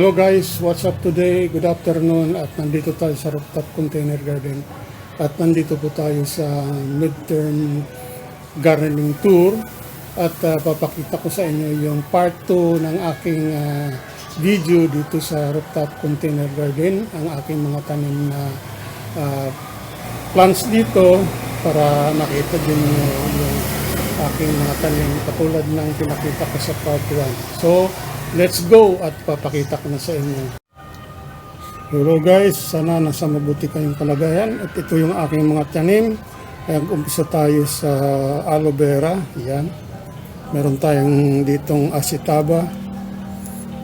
Hello guys, what's up today? Good afternoon at nandito tayo sa Rooftop Container Garden at nandito po tayo sa midterm gardening tour at papakita ko sa inyo yung part 2 ng aking video dito sa Rooftop Container Garden, ang aking mga tanim na plants dito para makita din yung aking mga tanim katulad ng pinakita ko sa part 1. So let's go at papakita ko na sa inyo. Hello guys, sana nasa mabuti kayong kalagayan at ito yung aking mga tanim. Umpisa tayo sa aloe vera. Yan. Meron tayong ditong acetaba.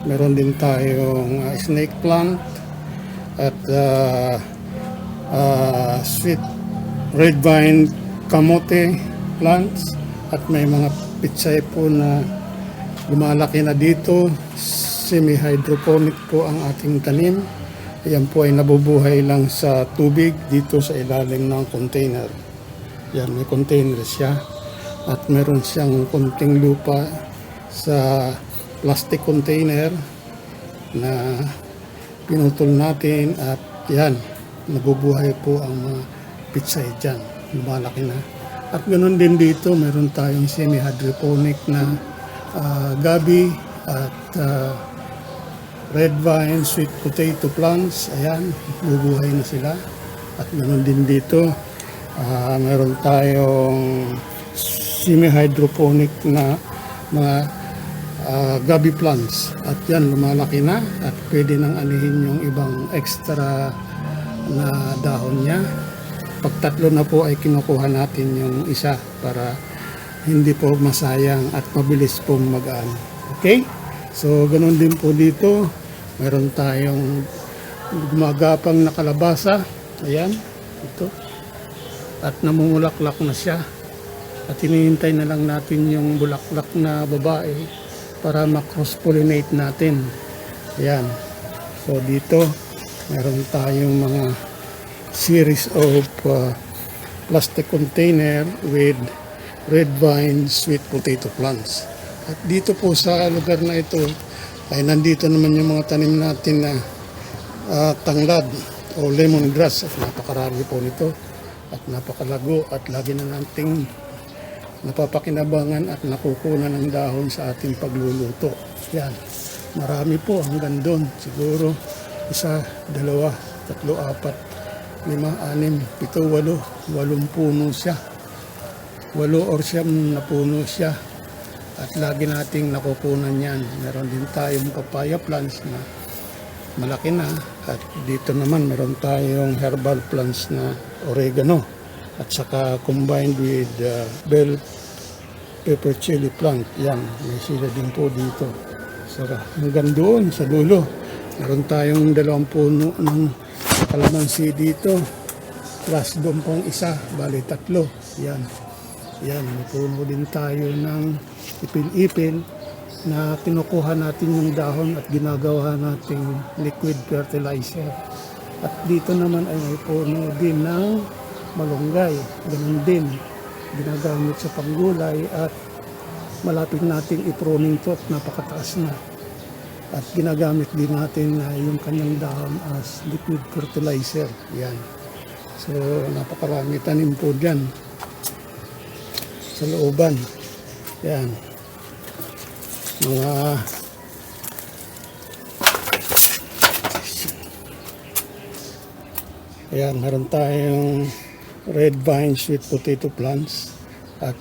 Meron din tayong snake plant at sweet red vine kamote plants at may mga pitsay po na lumalaki na dito. Semi-hydroponic po ang ating tanim. Ayan po ay nabubuhay lang sa tubig dito sa ilalim ng container. Yan, may container siya. At meron siyang konting lupa sa plastic container na pinutol natin. At yan, nabubuhay po ang mga pitsay dyan. Lumalaki na. At ganoon din dito, meron tayong semi-hydroponic na gabi at red vine, sweet potato plants. Ayan, bubuhay na sila. At ganoon din dito, meron tayong semi-hydroponic na mga gabi plants. At yan, lumalaki na at pwede nang anihin yung ibang extra na dahon niya. Pag tatlo na po ay kinukuha natin yung isa para hindi po masayang at mabilis pong magaan. Okay? So, ganun din po dito. Meron tayong gumagapang na kalabasa. Ayan. Ito. At namumulaklak na siya. At hinihintay na lang natin yung bulaklak na babae para ma-cross-pollinate natin. Ayan. So, dito meron tayong mga series of plastic container with red vine sweet potato plants. At dito po sa lugar na ito ay nandito naman yung mga tanim natin na tanglad o lemongrass at napakarami po nito at napakalago at lagi na nating napapakinabangan at nakukunan ng dahon sa ating pagluluto. Yan, marami po hanggang doon, siguro 1, 2, 3, 4, 5, 6, 7, 8, 8 puno siya. 8 or 9 na puno siya. At lagi nating nakukunan yan. Meron din tayong papaya plants na malaki na. At dito naman meron tayong herbal plants na oregano. At saka combined with bell pepper chili plant. Yan, may sila din po dito. Saka hanggang doon sa dulo. Meron tayong 2 puno ng kalamansi dito. Plus doon pong isa, bali 3. Yan. Yan, may puno din tayo ng ipil-ipil na kinukuha natin yung dahon at ginagawa nating liquid fertilizer. At dito naman ay may puno din ng malunggay. Ganun din, ginagamit sa panggulay at malapit nating i-pruning to at napakataas na. At ginagamit din natin yung kanyang dahon as liquid fertilizer. Yan. So, napakarami tanim po dyan sa looban. Yan. Mga ayan, meron tayong red vine sweet potato plants at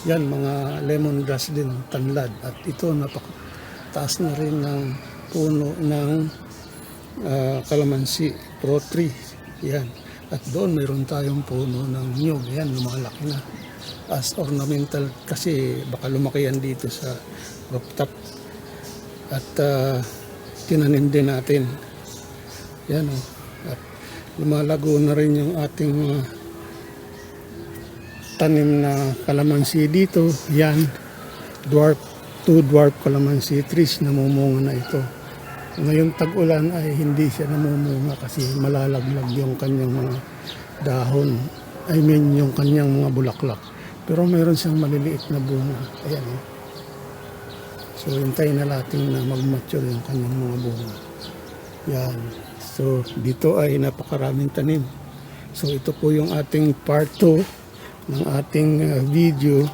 yan, mga lemongrass din, tanlad. At ito, napakataas na rin ng puno ng kalamansi, pro tree. Yan. At doon, mayroon tayong puno ng nyug. Yan, lumalaki na. As ornamental kasi baka lumaki yan dito sa rooftop. At tinanim din natin. Yan, oh. At lumalago na rin yung ating tanim na kalamansi dito. Yan, dwarf, 2 dwarf kalamansi trees, namumunga na ito. Ngayong tag-ulan ay hindi siya namumunga kasi malalaglag yung kanyang mga dahon. I mean yung kanyang mga bulaklak. Pero mayroon siyang maliliit na bunga. Ayan. So So, hintayin na natin na mag-mature yung kanyang mga bunga. Yan. So, dito ay napakaraming tanim. So, ito po yung ating part 2 ng ating video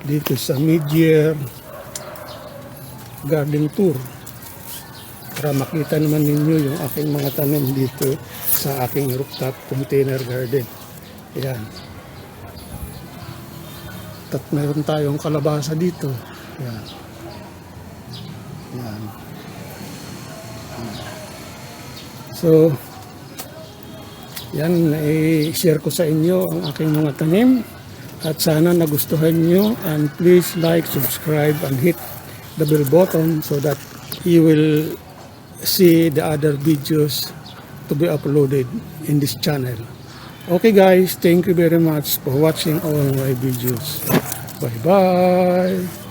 dito sa mid-year garden tour. Para makita naman ninyo yung aking mga tanim dito sa aking rooftop container garden. Yan. At mayroon tayong kalabasa dito. Yan. Yan. So, yan, i-share ko sa inyo ang aking mga tanim. At sana nagustuhan nyo. And please like, subscribe, and hit the bell button so that you will see the other videos to be uploaded in this channel. Okay guys, thank you very much for watching all my videos. Bye bye.